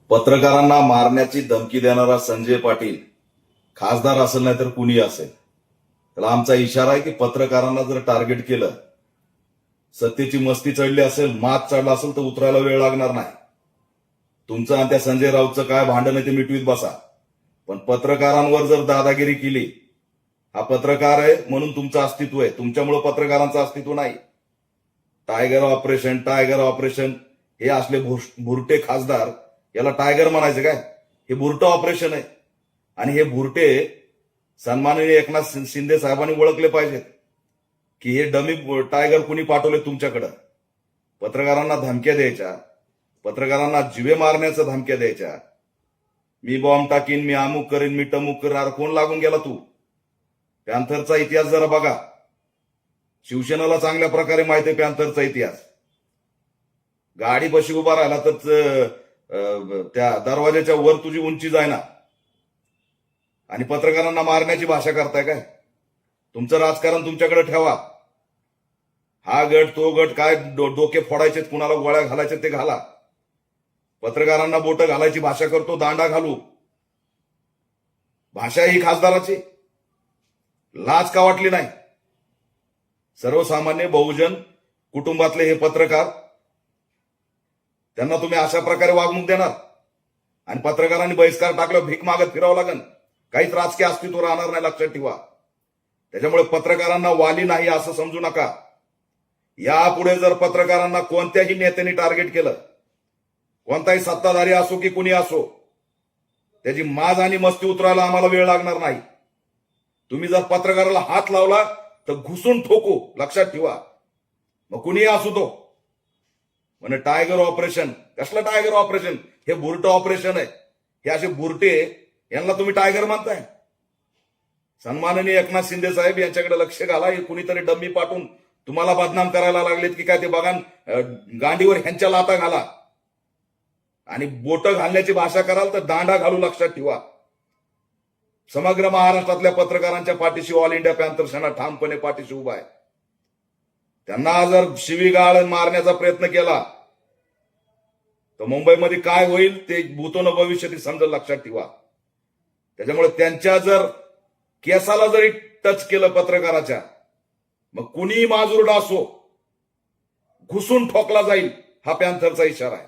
पत्रकारांना मारण्याची धमकी देणारा संजय पाटील खासदार असेल नाही तर कुणी असेल, त्याला आमचा इशारा आहे की पत्रकारांना जर टार्गेट केलं, सत्तेची मस्ती चढली असेल, मात चढला असेल तर उतरायला वेळ लागणार नाही. तुमचं आणि त्या संजय राऊतचं काय भांडण आहे ते मिटवीत बसा, पण पत्रकारांवर जर दादागिरी केली, हा पत्रकार आहे म्हणून तुमचं अस्तित्व आहे, तुमच्यामुळे पत्रकारांचं अस्तित्व नाही. टायगर ऑपरेशन हे असले भुरटे खासदार, याला टायगर म्हणायचं काय? हे भुरटं ऑपरेशन आहे. आणि हे भुरटे सन्माननीय एकनाथ शिंदे साहेबांनी ओळखले पाहिजेत की हे डमी टायगर कुणी पाठवले तुमच्याकडं. पत्रकारांना धमक्या द्यायच्या, पत्रकारांना जिवे मारण्याच्या धमक्या द्यायच्या, मी बॉम्ब टाकीन, मी अमुक करीन, मी टमुक करणार. कोण लागून गेला तू? पॅन्थरचा इतिहास जरा बघा. शिवसेनेला चांगल्या प्रकारे माहिती आहे पॅन्थरचा इतिहास. गाडी पशी उभा राहिला तर त्या दरवाजाच्या वर तुझी उंची जाय ना, आणि पत्रकारांना मारण्याची भाषा करताय काय? तुमचं राजकारण तुमच्याकडे ठेवा. हा गट तो गट काय डोके फोडायचे, कुणाला गोळ्या घालायचे ते घाला. पत्रकारांना बोट घालायची भाषा करतो, दांडा घालू. भाषा ही खासदाराची. लाज का वाटली नाही? सर्वसामान्य बहुजन कुटुंबातले हे पत्रकार, त्यांना तुम्ही अशा प्रकारे वागणूक देणार? आणि पत्रकारांनी बहिष्कार टाकल्यावर भीक मागत फिरावं लागेल, काहीच राजकीय अस्तित्व राहणार नाही, लक्षात ठेवा. त्याच्यामुळे पत्रकारांना वाली नाही असं समजू नका. यापुढे जर पत्रकारांना कोणत्याही नेत्याने टार्गेट केलं, कोणताही सत्ताधारी असो की कुणी असो, त्याची माज आणि मस्ती उतरायला आम्हाला वेळ लागणार नाही. तुम्ही जर पत्रकाराला हात लावला तर घुसून ठोकू, लक्षात ठेवा. मग कुणीही असू तो. म्हणजे टायगर ऑपरेशन, कसलं टायगर ऑपरेशन? हे बुरटं ऑपरेशन आहे. हे असे बुरटे, यांना तुम्ही टायगर म्हणताय? सन्माननीय एकनाथ शिंदे साहेब यांच्याकडे लक्ष घाला. हे कुणीतरी डम्मी पाठवून तुम्हाला बदनाम करायला लागलेत की काय ते बघा. गांडीवर ह्यांच्या लाता घाला आणि बोट घालण्याची भाषा कराल तर दांडा घालू, लक्षात ठेवा. समग्र महाराष्ट्रातल्या पत्रकारांच्या पाठीशी ऑल इंडिया पॅन्थर सेना ठामपणे पाठीशी उभा आहे. त्यांना जर शिवीगाळ मारण्याचा प्रयत्न केला तर मुंबईमध्ये काय होईल ते भूतोन भविष्यात समजेल, लक्षात ठेवा. त्याच्यामुळे त्यांच्या जर केसाला जरी टच केलं पत्रकाराच्या, मग कुणीही माजुरडा असो, घुसून ठोकला जाईल. हा पॅन्थरचा इशारा आहे.